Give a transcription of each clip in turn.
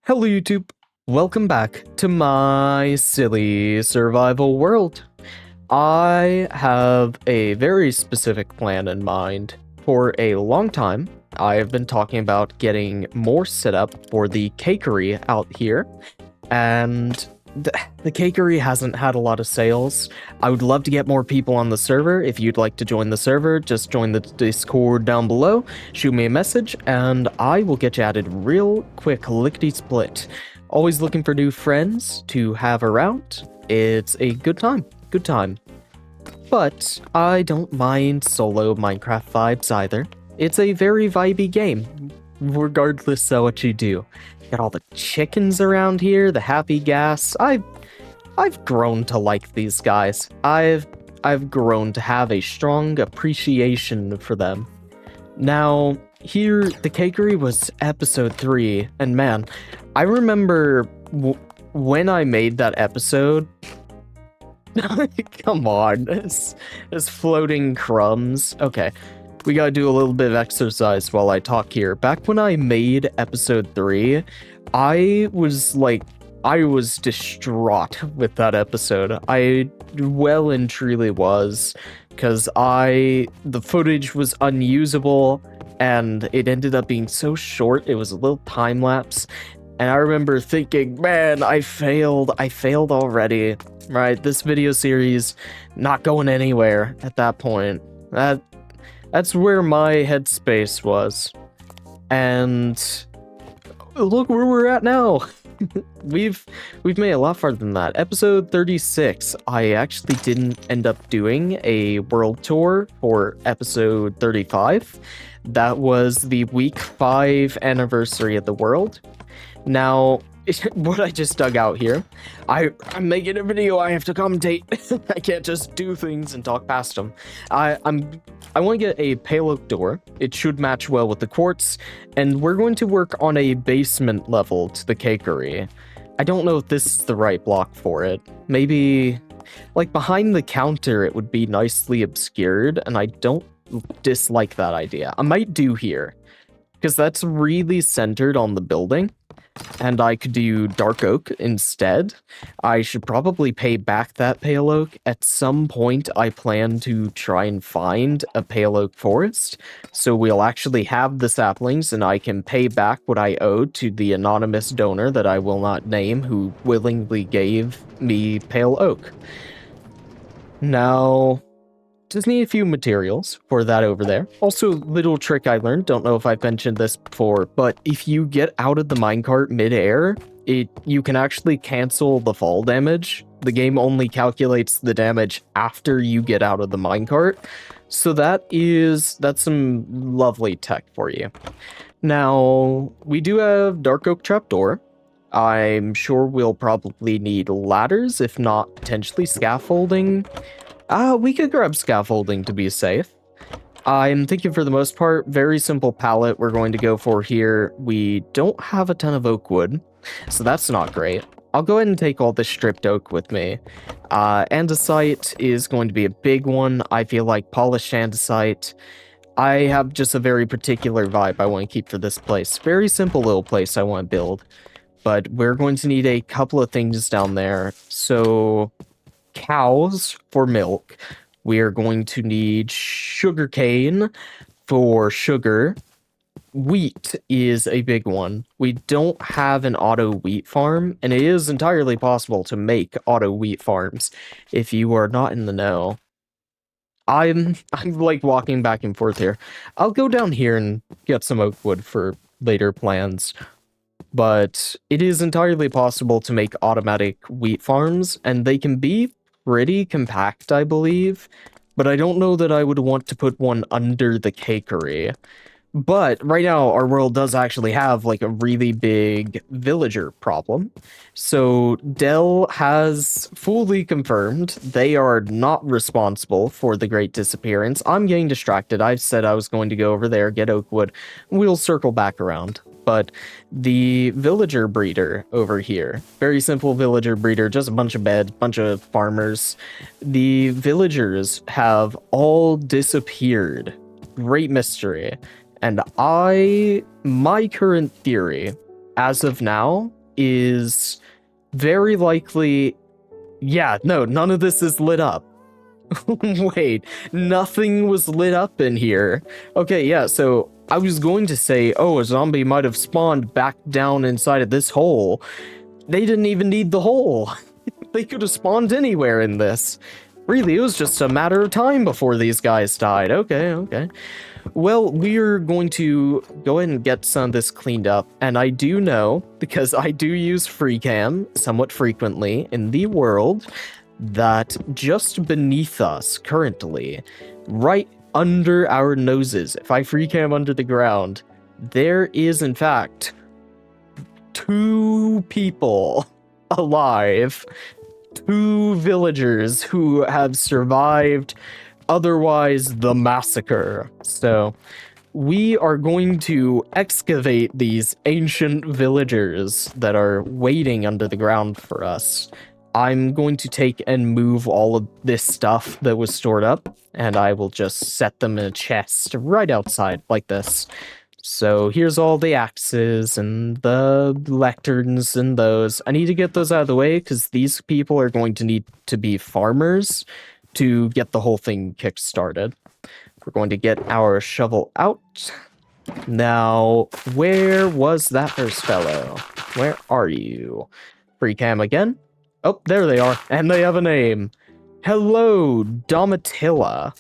Hello YouTube, welcome back to my silly survival world. I have a very specific plan in mind. For a long time, I have been talking about getting more setup for the Cakery out here, and the Cakery hasn't had a lot of sales. I would love to get more people on the server. If you'd like to join the server, just join the Discord down below, shoot me a message, and I will get you added real quick, lickety-split. Always looking for new friends to have around. It's a good time, good time. But I don't mind solo Minecraft vibes either. It's a very vibey game, regardless of what you do. Got all the chickens around here, the happy gas. I've grown to like these guys. I've grown to have a strong appreciation for them. Now, here, the Cakery was episode 3, and man, I remember when I made that episode. Come on, it's floating crumbs. Okay, we gotta do a little bit of exercise while I talk here. Back when I made episode 3, I was distraught with that episode. I well and truly was, because the footage was unusable, and it ended up being so short, it was a little time lapse. And I remember thinking, man, I failed already, right? This video series not going anywhere at that point. That's where my headspace was. And look where we're at now. We've made a lot farther than that. Episode 36, I actually didn't end up doing a world tour for episode 35. That was the week 5 anniversary of the world. Now, what I just dug out here, I'm making a video, I have to commentate. I can't just do things and talk past them. I want to get a pale oak door. It should match well with the quartz, and we're going to work on a basement level to the Cakery. I don't know if this is the right block for it. Maybe, like, behind the counter it would be nicely obscured, and I don't dislike that idea. I might do here, because that's really centered on the building. And I could do dark oak instead. I should probably pay back that pale oak. At some point, I plan to try and find a pale oak forest, so we'll actually have the saplings, and I can pay back what I owe to the anonymous donor that I will not name, who willingly gave me pale oak. Now, just need a few materials for that over there. Also, little trick I learned, don't know if I've mentioned this before, but if you get out of the minecart mid-air, you can actually cancel the fall damage. The game only calculates the damage after you get out of the minecart. So that's some lovely tech for you. Now, we do have dark oak trapdoor. I'm sure we'll probably need ladders, if not potentially scaffolding. We could grab scaffolding to be safe. I'm thinking for the most part, very simple pallet we're going to go for here. We don't have a ton of oak wood, so that's not great. I'll go ahead and take all this stripped oak with me. Andesite is going to be a big one. I feel like polished andesite. I have just a very particular vibe I want to keep for this place. Very simple little place I want to build. But we're going to need a couple of things down there. So cows for milk. We are going to need sugarcane for sugar. Wheat is a big one. We don't have an auto wheat farm, and it is entirely possible to make auto wheat farms if you are not in the know. I'm like walking back and forth here. I'll go down here and get some oak wood for later plans. But it is entirely possible to make automatic wheat farms, and they can be pretty compact, I believe, but I don't know that I would want to put one under the Cakery. But right now, our world does actually have like a really big villager problem. So Dell has fully confirmed they are not responsible for the Great Disappearance. I'm getting distracted. I've said I was going to go over there, get oak wood. We'll circle back around. But the villager breeder over here, very simple villager breeder, just a bunch of beds, bunch of farmers. The villagers have all disappeared. Great mystery. And my current theory as of now, is very likely... Yeah, no, none of this is lit up. Wait, nothing was lit up in here. Okay, yeah, so I was going to say, oh, a zombie might have spawned back down inside of this hole. They didn't even need the hole. They could have spawned anywhere in this. Really, it was just a matter of time before these guys died. Okay. Well, we're going to go ahead and get some of this cleaned up. And I do know, because I do use FreeCam somewhat frequently in the world, that just beneath us currently, right under our noses, if I FreeCam under the ground, there is in fact 2 people alive. 2 villagers who have survived otherwise the massacre. So we are going to excavate these ancient villagers that are waiting under the ground for us. I'm going to take and move all of this stuff that was stored up, and I will just set them in a chest right outside like this. So here's all the axes and the lecterns and those. I need to get those out of the way because these people are going to need to be farmers to get the whole thing kick-started. We're going to get our shovel out. Now, where was that first fellow? Where are you? Free cam again. Oh, there they are, and they have a name. Hello, Domitilla.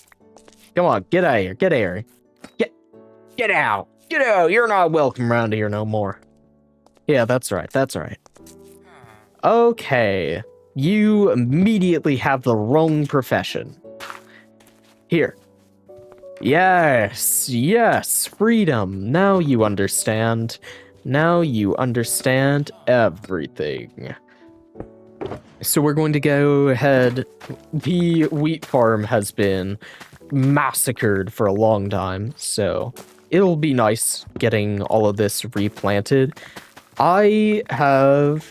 Come on, get out of here, get out of here. Get out. Get out, you're not welcome around here no more. Yeah, that's right. Okay, you immediately have the wrong profession. Here. Yes, freedom. Now you understand. Now you understand everything. So we're going to go ahead. The wheat farm has been massacred for a long time, so it'll be nice getting all of this replanted. At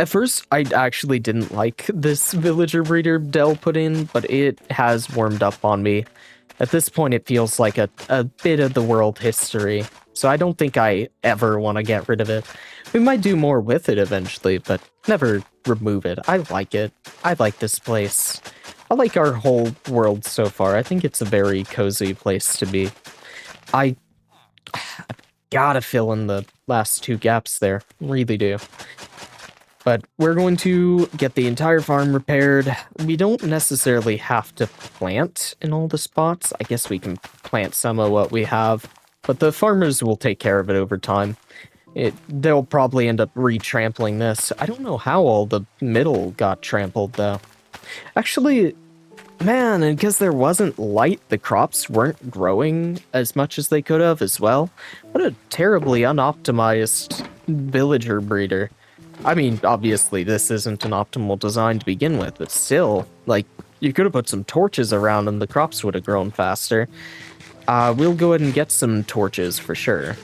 first, I actually didn't like this villager breeder Dell put in, but it has warmed up on me. At this point, it feels like a bit of the world history, so I don't think I ever want to get rid of it. We might do more with it eventually, but never remove it. I like it. I like this place. I like our whole world so far. I think it's a very cozy place to be. I've gotta fill in the last 2 gaps there. Really do. But we're going to get the entire farm repaired. We don't necessarily have to plant in all the spots. I guess we can plant some of what we have, but the farmers will take care of it over time. They'll probably end up re-trampling this. I don't know how all the middle got trampled, though. Actually, man, and because there wasn't light, the crops weren't growing as much as they could have as well. What a terribly unoptimized villager breeder. I mean, obviously, this isn't an optimal design to begin with, but still, like, you could have put some torches around and the crops would have grown faster. We'll go ahead and get some torches for sure.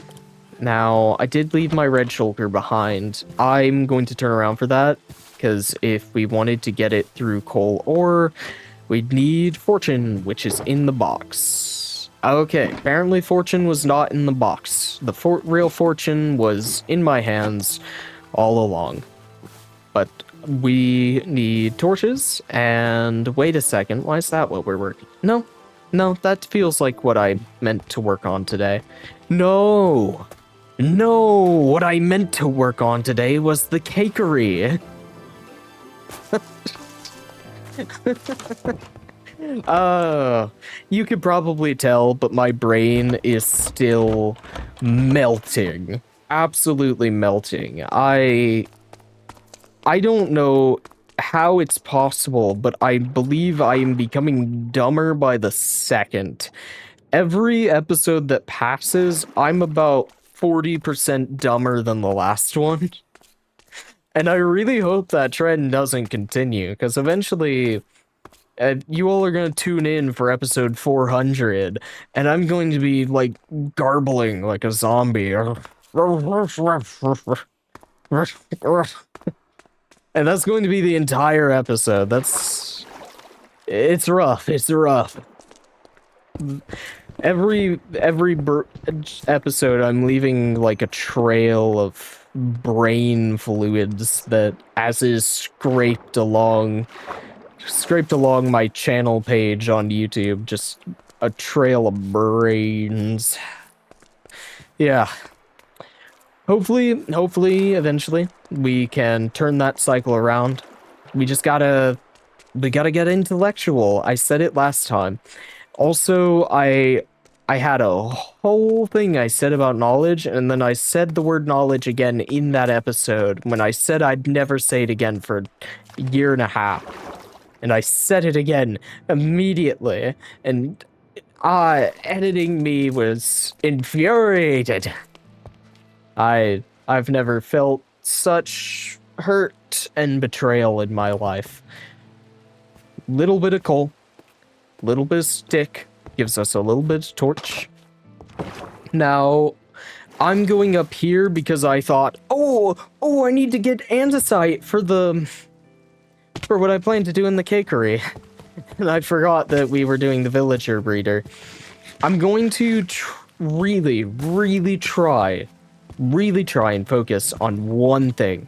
Now, I did leave my red shulker behind. I'm going to turn around for that, because if we wanted to get it through coal ore, we'd need fortune, which is in the box. Okay, apparently fortune was not in the box. The real fortune was in my hands all along. But we need torches, and wait a second, why is that what we're working? No, that feels like what I meant to work on today. No, what I meant to work on today was the cakery. You could probably tell, but my brain is still melting. Absolutely melting. I don't know how it's possible, but I believe I am becoming dumber by the second. Every episode that passes, I'm about 40% dumber than the last one. And I really hope that trend doesn't continue, because eventually you all are going to tune in for episode 400, and I'm going to be, like, garbling like a zombie. And that's going to be the entire episode. It's rough. Every episode, I'm leaving, like, a trail of brain fluids that as is scraped along my channel page on YouTube, just a trail of brains. Yeah. Hopefully, eventually, we can turn that cycle around. We gotta get intellectual. I said it last time. Also, I had a whole thing I said about knowledge, and then I said the word knowledge again in that episode when I said I'd never say it again for a year and a half. And I said it again immediately, and editing me was infuriated. I've never felt such hurt and betrayal in my life. Little bit of coal, little bit of stick, gives us a little bit of torch. Now, I'm going up here because I thought, oh, I need to get andesite for what I plan to do in the cakery. And I forgot that we were doing the villager breeder. I'm going to really try and focus on one thing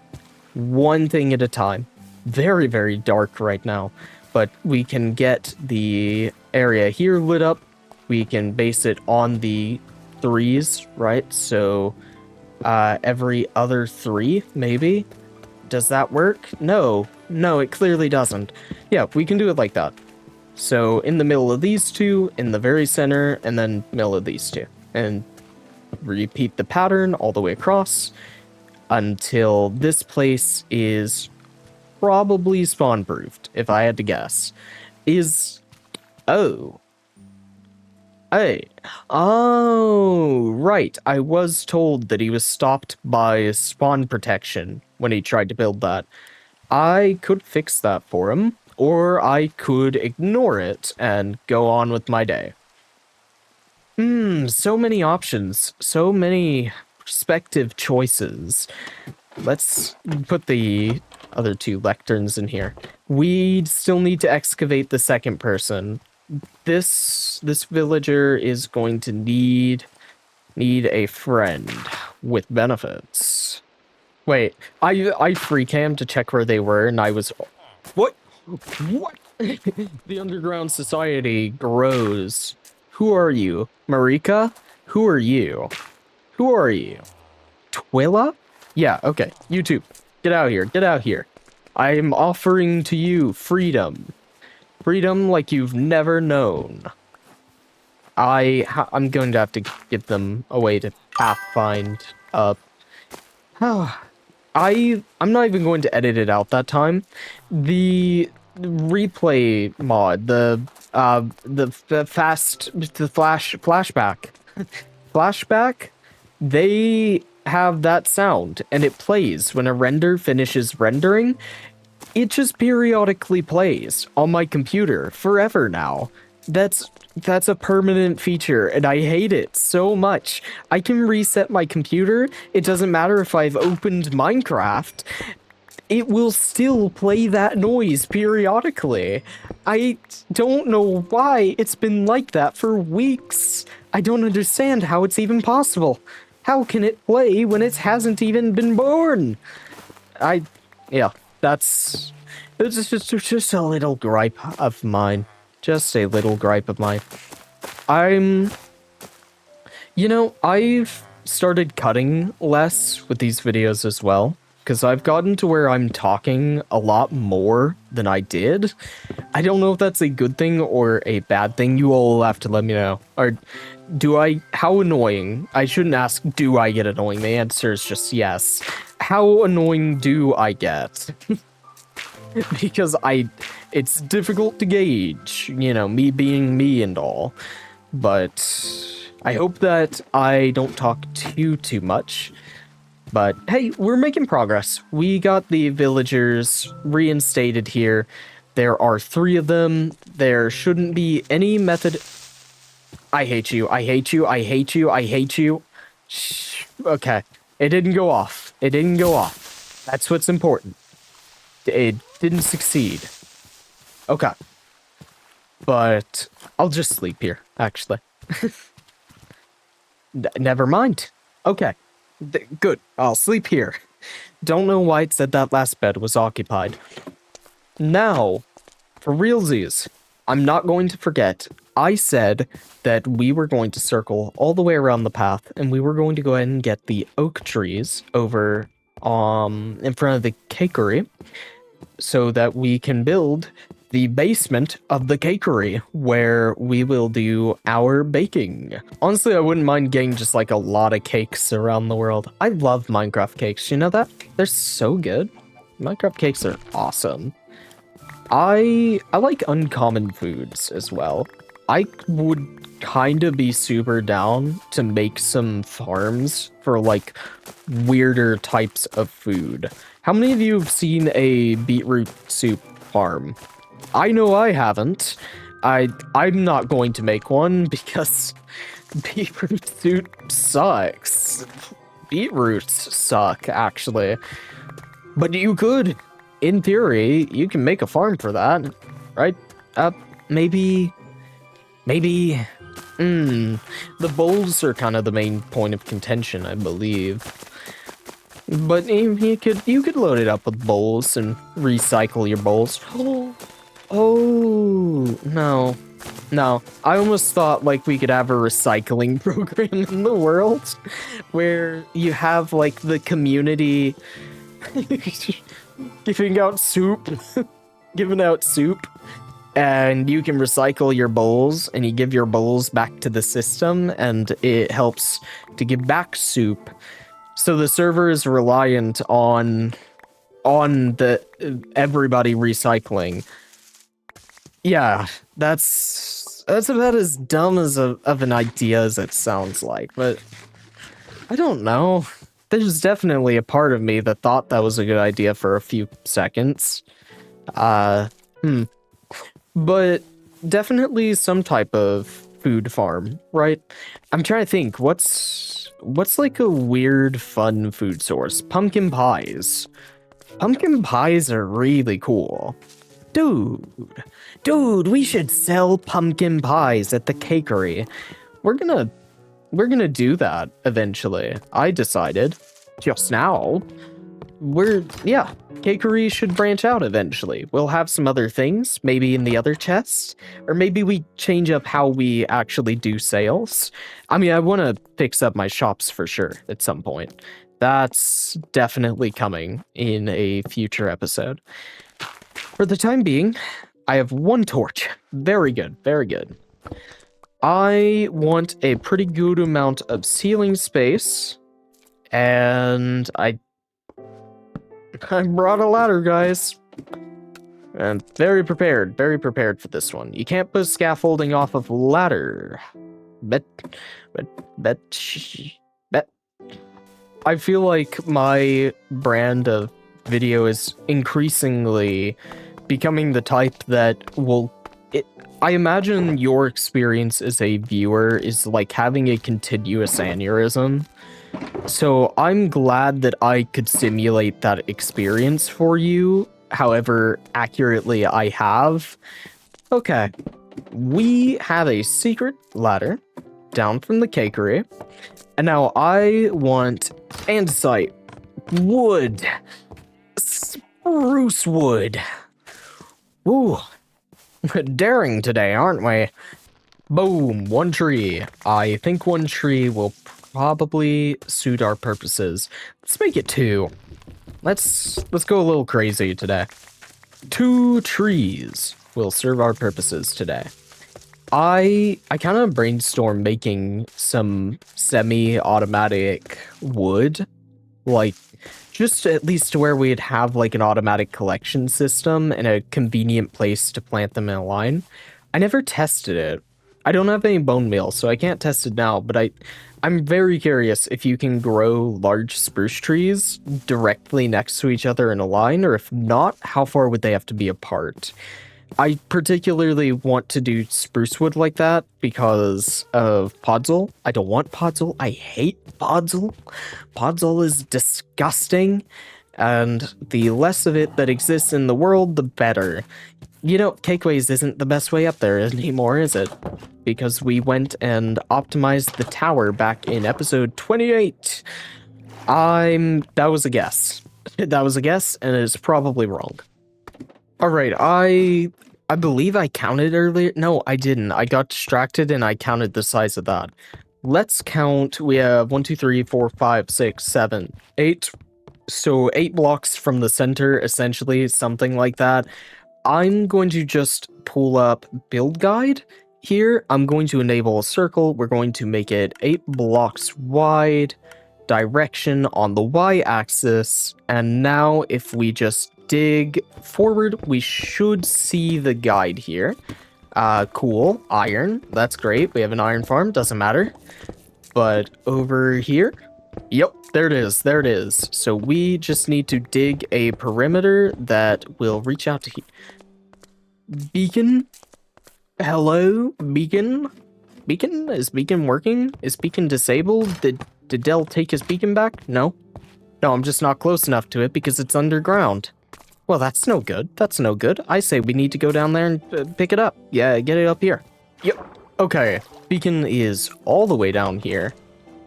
at a time. Very, very dark right now, but we can get the area here lit up. We can base it on the 3s, right? So every other 3, maybe? Does that work? No, it clearly doesn't. Yeah, we can do it like that. So in the middle of these 2, in the very center, and then middle of these 2. And repeat the pattern all the way across until this place is probably spawn-proofed, if I had to guess. Oh, right. I was told that he was stopped by spawn protection when he tried to build that. I could fix that for him, or I could ignore it and go on with my day. So many options, so many perspective choices. Let's put the other 2 lecterns in here. We still need to excavate the second person. This villager is going to need a friend with benefits. Wait, I free cam to check where they were, and I was... What? The underground society grows. Who are you? Marika? Who are you? Twilla? Yeah, okay. You too. Get out here. I'm offering to you freedom. Freedom like you've never known. I'm going to have to give them a way to pathfind up. I'm not even going to edit it out that time. The replay mod, the flashback, they have that sound, and it plays when a render finishes rendering. It just periodically plays on my computer forever now. That's a permanent feature, and I hate it so much. I can reset my computer. It doesn't matter if I've opened Minecraft. It will still play that noise periodically. I don't know why it's been like that for weeks. I don't understand how it's even possible. How can it play when it hasn't even been born? Yeah, it's just a little gripe of mine. Just a little gripe of mine. I've started cutting less with these videos as well, because I've gotten to where I'm talking a lot more than I did. I don't know if that's a good thing or a bad thing. You all will have to let me know. Or how annoying? I shouldn't ask, do I get annoying? The answer is just yes. How annoying do I get? Because it's difficult to gauge, me being me and all. But I hope that I don't talk too much. But hey, we're making progress. We got the villagers reinstated here. There are 3 of them. There shouldn't be any method... I hate you. Shh. Okay. It didn't go off. That's what's important. It didn't succeed. Okay. But I'll just sleep here, actually. Never mind. Okay. Good. I'll sleep here. Don't know why it said that last bed was occupied. Now, for realsies, I'm not going to forget. I said that we were going to circle all the way around the path, and we were going to go ahead and get the oak trees over in front of the cakery, so that we can build the basement of the cakery where we will do our baking. Honestly, I wouldn't mind getting just like a lot of cakes around the world. I love Minecraft cakes. You know that? They're so good. Minecraft cakes are awesome. I like uncommon foods as well. I would kind of be super down to make some farms for like weirder types of food. How many of you have seen a beetroot soup farm? I know I haven't. I'm not going to make one because beetroot soup sucks. Beetroots suck, actually. But you could, in theory, you can make a farm for that, right? Maybe. The bowls are kind of the main point of contention, I believe. But you could load it up with bowls and recycle your bowls. Oh, no. I almost thought like we could have a recycling program in the world where you have like the community giving out soup, and you can recycle your bowls and you give your bowls back to the system and it helps to give back soup. So the server is reliant on the everybody recycling. Yeah, that's about as dumb of an idea as it sounds like, but I don't know. There's definitely a part of me that thought that was a good idea for a few seconds. But definitely some type of food farm, right? I'm trying to think, what's like a weird fun food source? Pumpkin pies. Pumpkin pies are really cool. Dude, we should sell pumpkin pies at the cakery. We're gonna do that eventually. I decided just now. Cakery should branch out eventually. We'll have some other things, maybe in the other chests, or maybe we change up how we actually do sales. I mean, I want to fix up my shops for sure at some point. That's definitely coming in a future episode. For the time being, I have one torch. Very good, very good. I want a pretty good amount of ceiling space, and I brought a ladder, guys. And very prepared for this one. You can't put scaffolding off of ladder. Bet. I feel like my brand of video is increasingly becoming the type that I imagine your experience as a viewer is like having a continuous aneurysm. So I'm glad that I could simulate that experience for you, however accurately I have. Okay, we have a secret ladder down from the cakery, and now I want andesite, wood, spruce wood. Ooh, daring today, aren't we? Boom, one tree. I think one tree will probably suit our purposes. Let's make it 2. Let's go a little crazy today. 2 trees will serve our purposes today. I kind of brainstormed making some semi-automatic wood, like just at least to where we'd have like an automatic collection system and a convenient place to plant them in a line. I never tested it. I don't have any bone meal, so I can't test it now, but I'm very curious if you can grow large spruce trees directly next to each other in a line, or if not, how far would they have to be apart? I particularly want to do spruce wood like that because of podzol. I don't want podzol. I hate podzol. Podzol is disgusting, and the less of it that exists in the world, the better. You know, Cakeways isn't the best way up there anymore, is it? Because we went and optimized the tower back in episode 28. That was a guess. That was a guess, and it's probably wrong. Alright, I believe I counted earlier. No, I didn't. I got distracted and I counted the size of that. Let's count. We have 1, 2, 3, 4, 5, 6, 7, 8. So 8 blocks from the center, essentially, something like that. I'm going to just pull up build guide here. I'm going to enable a circle. We're going to make it 8 blocks wide, direction on the y-axis. And now if we just dig forward, we should see the guide here. Cool. Iron. That's great. We have an iron farm. Doesn't matter. But over here, yep, there it is. There it is. So we just need to dig a perimeter that will reach out to here. Beacon? Hello? Beacon? Beacon? Is beacon working? Is beacon disabled? Did Dell take his beacon back? No? No, I'm just not close enough to it because it's underground. Well, that's no good. That's no good. I say we need to go down there and pick it up. Yeah, get it up here. Yep. Okay. Beacon is all the way down here.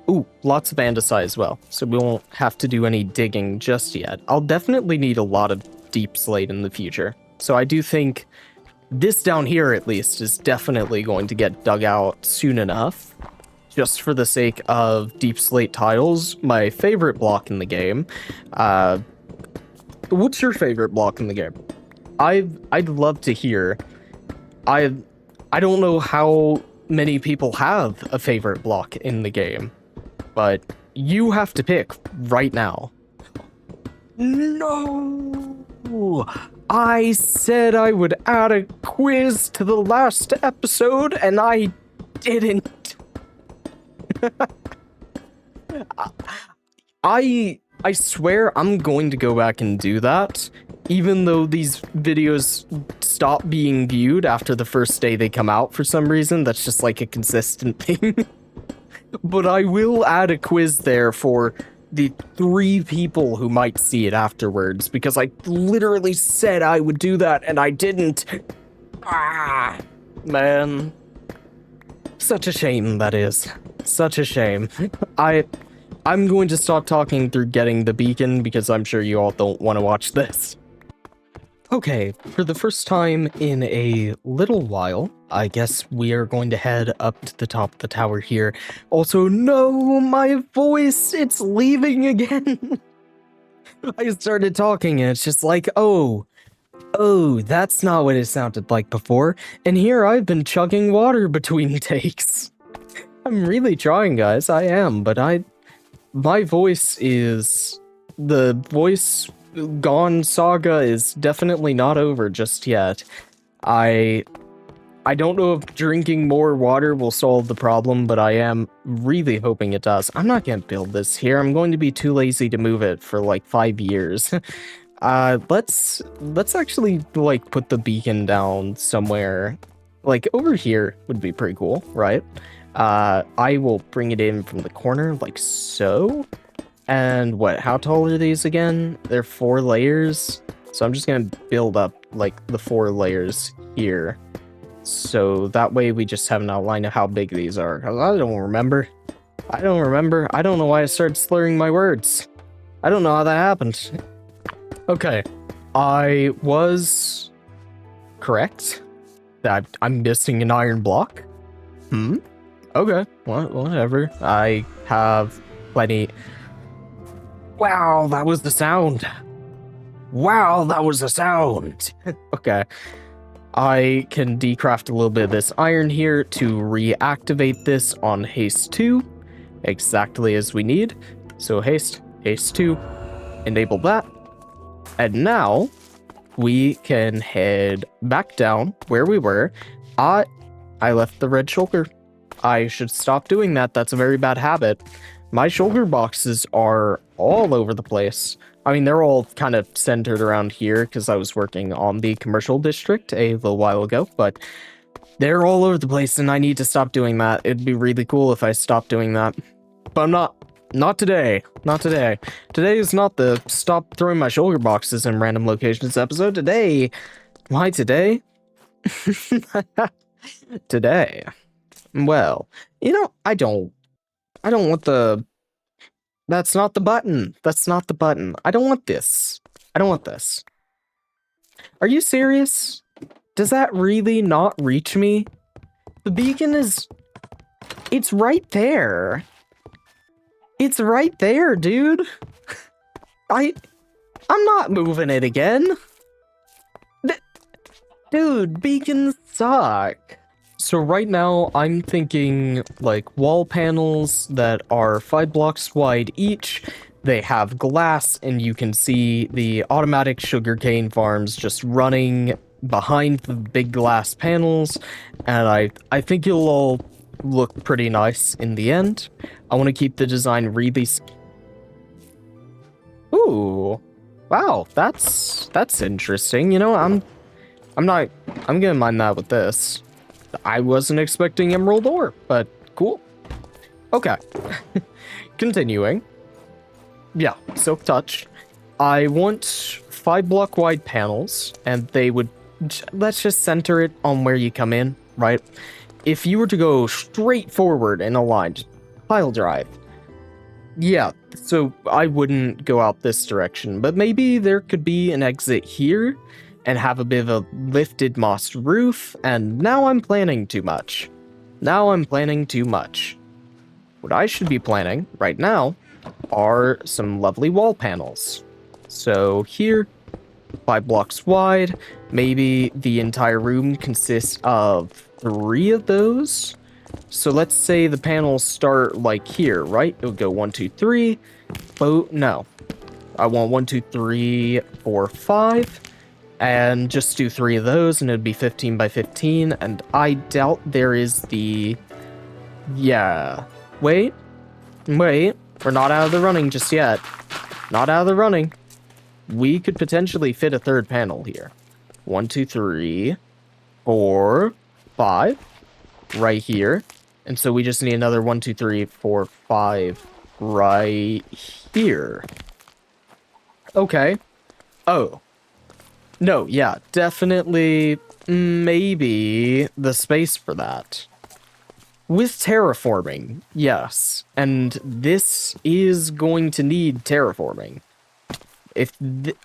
Ooh, lots of andesite as well, so we won't have to do any digging just yet. I'll definitely need a lot of deep slate in the future. So I do think this down here, at least, is definitely going to get dug out soon enough. Just for the sake of deep slate tiles, my favorite block in the game. What's your favorite block in the game? I'd love to hear. I don't know how many people have a favorite block in the game, but you have to pick right now. No! I said I would add a quiz to the last episode, and I didn't. I swear I'm going to go back and do that, even though these videos stop being viewed after the first day they come out for some reason. That's just like a consistent thing. But I will add a quiz there for the 3 people who might see it afterwards, because I literally said I would do that and I didn't. Ah, man. Such a shame, that is. Such a shame. I'm going to stop talking through getting the beacon because I'm sure you all don't want to watch this. Okay, for the first time in a little while, I guess we are going to head up to the top of the tower here. Also, no, my voice, it's leaving again. I started talking and it's just like, oh, that's not what it sounded like before. And here I've been chugging water between takes. I'm really trying, guys, I am, but my voice is... The voice gone saga is definitely not over just yet. I don't know if drinking more water will solve the problem, but I am really hoping it does. I'm not gonna build this here. I'm going to be too lazy to move it for like 5 years. Let's actually like put the beacon down somewhere. Like over here would be pretty cool, right? I will bring it in from the corner like so. And what, how tall are these again? They're 4 layers. So I'm just gonna build up like the 4 layers here. So that way we just have an outline of how big these are. I don't remember. I don't know why I started slurring my words. I don't know how that happened. Okay. I was correct that I'm missing an iron block. Okay. Whatever. I have plenty. Wow, that was the sound. Wow, that was the sound. Okay. I can decraft a little bit of this iron here to reactivate this on haste 2, exactly as we need. So haste 2, enable that. And now we can head back down where we were. I left the red shulker. I should stop doing that. That's a very bad habit. My shulker boxes are all over the place. I mean, they're all kind of centered around here because I was working on the commercial district a little while ago, but they're all over the place and I need to stop doing that. It'd be really cool if I stopped doing that, but I'm not. Not today. Not today. Today is not the stop throwing my shoulder boxes in random locations episode. Today. Why today? Today. Well, you know, I don't want the That's not the button. That's not the button. I don't want this. I don't want this. Are you serious? Does that really not reach me? The beacon is... It's right there. It's right there, dude. I'm not moving it again. Dude, beacons suck. So right now, I'm thinking, like, wall panels that are 5 blocks wide each. They have glass, and you can see the automatic sugarcane farms just running behind the big glass panels. And I think it'll all look pretty nice in the end. I want to keep the design really... Ooh. Wow, that's interesting. You know, I'm gonna mind that with this. I wasn't expecting emerald ore, but cool. Okay. Continuing. Yeah, silk touch. I want 5 block wide panels, and they would... Let's just center it on where you come in, right? If you were to go straight forward in a line, just pile drive. Yeah, so I wouldn't go out this direction, but maybe there could be an exit here and have a bit of a lifted moss roof, and now I'm planning too much. Now I'm planning too much. What I should be planning right now are some lovely wall panels. So here, 5 blocks wide, maybe the entire room consists of 3 of those. So let's say the panels start like here, right? It'll go 1, 2, 3. Oh, no. I want 1, 2, 3, 4, 5. And just do 3 of those, and it'd be 15 by 15. And I doubt there is the... Yeah. Wait. We're not out of the running just yet. Not out of the running. We could potentially fit a 3rd panel here. 1, 2, 3, 4, 5. Right here. And so we just need another 1, 2, 3, 4, 5 right here. Okay. Oh. No, yeah, definitely, maybe the space for that. With terraforming, yes, and this is going to need terraforming.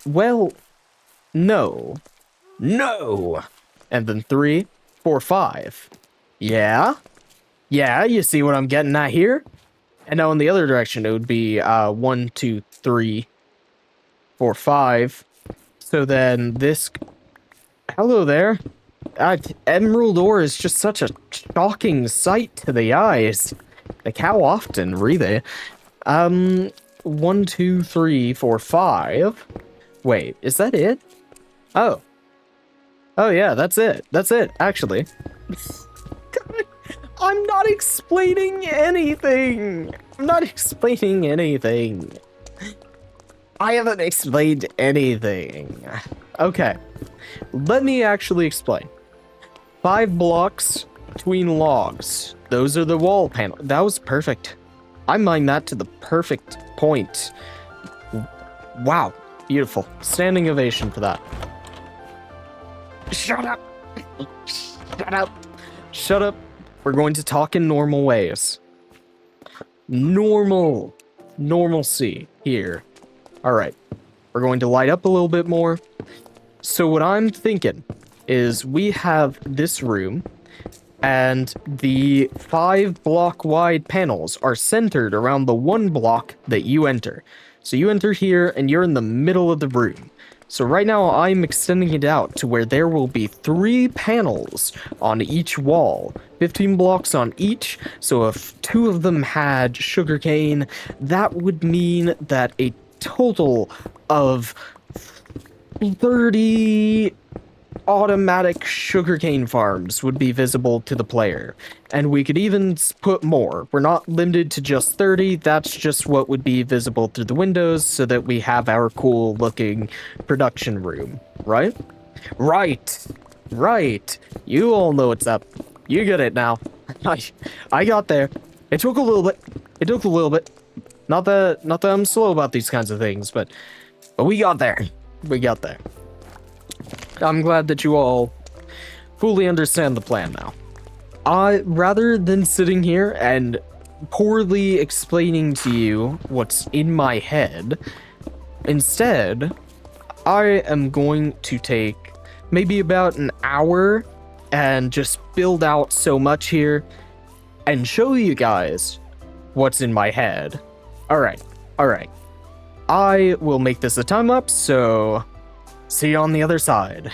Well, no. No! And then 3, 4, 5. Yeah? Yeah, you see what I'm getting at here? And now in the other direction, it would be 1, 2, 3, 4, 5. So then this... Hello there. Emerald ore is just such a shocking sight to the eyes. Like, how often, really? 1, 2, 3, 4, 5. Wait, is that it? Oh. Oh, yeah, that's it. That's it, actually. I'm not explaining anything. I'm not explaining anything. I haven't explained anything. Okay, let me actually explain. 5 blocks between logs. Those are the wall panel. That was perfect. I mined that to the perfect point. Wow, beautiful. Standing ovation for that. Shut up. Shut up. Shut up. We're going to talk in normal ways. Normalcy here. All right, we're going to light up a little bit more. So what I'm thinking is we have this room, and the 5 block wide panels are centered around the 1 block that you enter. So you enter here, and you're in the middle of the room. So right now I'm extending it out to where there will be 3 panels on each wall, 15 blocks on each. So if 2 of them had sugarcane, that would mean that a total of 30 automatic sugarcane farms would be visible to the player. And we could even put more. We're not limited to just 30. That's just what would be visible through the windows so that we have our cool looking production room, right? Right. You all know what's up. You get it now. I got there. It took a little bit. Not that I'm slow about these kinds of things, but we got there. I'm glad that you all fully understand the plan now. Rather than sitting here and poorly explaining to you what's in my head. Instead, I am going to take maybe about an hour and just build out so much here and show you guys what's in my head. All right. I will make this a time lapse, so see you on the other side.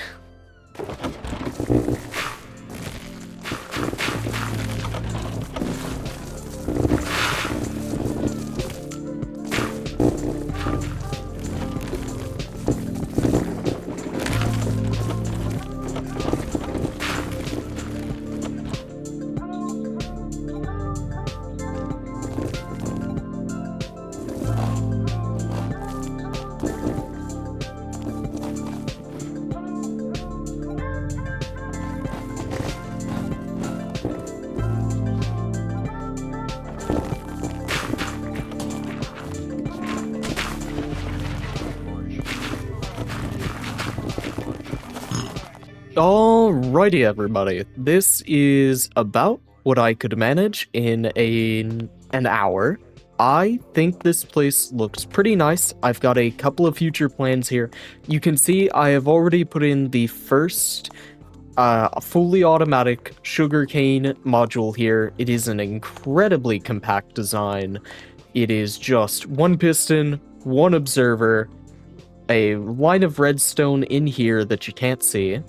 Alrighty, everybody. This is about what I could manage in an hour. I think this place looks pretty nice. I've got a couple of future plans here. You can see I have already put in the first fully automatic sugarcane module here. It is an incredibly compact design. It is just one piston, one observer, a line of redstone in here that you can't see.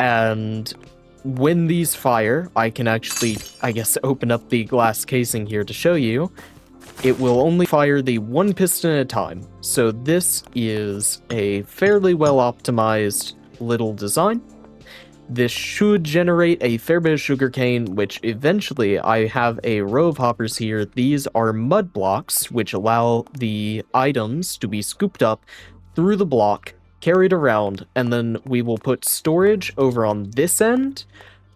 And when these fire, I can actually, I guess, open up the glass casing here to show you. It will only fire the one piston at a time. So this is a fairly well optimized little design. This should generate a fair bit of sugarcane, which eventually I have a row of hoppers here. These are mud blocks, which allow the items to be scooped up through the block, carried around, and then we will put storage over on this end.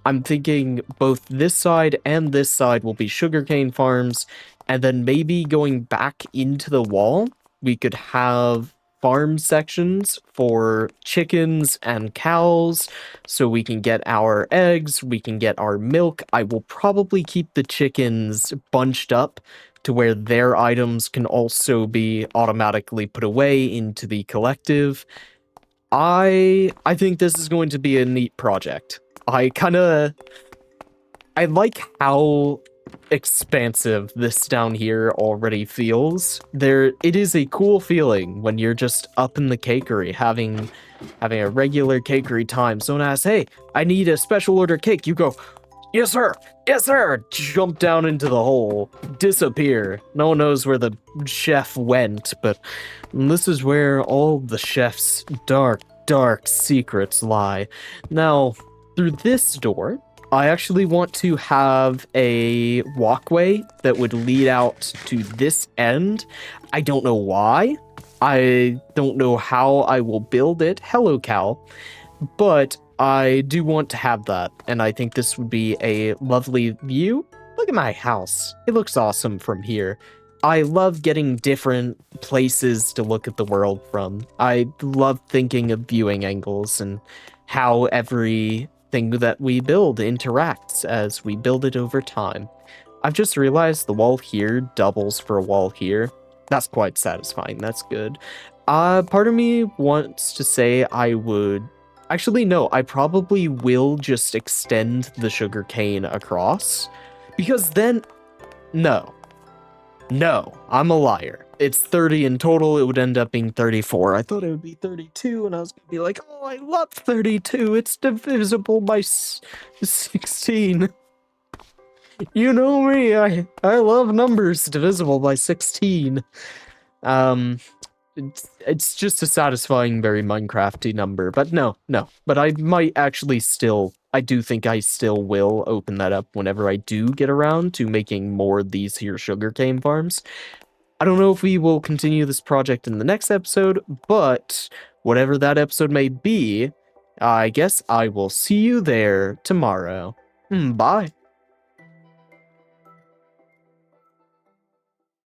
I'm thinking both this side and this side will be sugarcane farms, and then maybe going back into the wall, we could have farm sections for chickens and cows, so we can get our eggs, we can get our milk. I will probably keep the chickens bunched up to where their items can also be automatically put away into the collective. I think this is going to be a neat project. I like how expansive this down here already feels. It is a cool feeling when you're just up in the cakery having a regular cakery time. Someone asks, "Hey, I need a special order cake." You go, "Yes, sir. Yes, sir." Jump down into the hole, disappear. No one knows where the chef went, but this is where all the chef's dark secrets lie. Now, through this door, I actually want to have a walkway that would lead out to this end. I don't know why. I don't know how I will build it. Hello, Cal. But I do want to have that, and I think this would be a lovely view. Look at my house. It looks awesome from here. I love getting different places to look at the world from. I love thinking of viewing angles and how everything that we build interacts as we build it over time. I've just realized the wall here doubles for a wall here. That's quite satisfying. That's good. Part of me wants to say I would... Actually, no, I probably will just extend the sugar cane across, because then... No, I'm a liar. It's 30 in total. It would end up being 34. I thought it would be 32, and I was going to be like, oh, I love 32. It's divisible by 16. You know me. I love numbers divisible by 16. It's just a satisfying, very Minecrafty number. But no. But I might actually still... I do think I still will open that up whenever I do get around to making more of these here sugarcane farms. I don't know if we will continue this project in the next episode, but whatever that episode may be, I guess I will see you there tomorrow. Bye.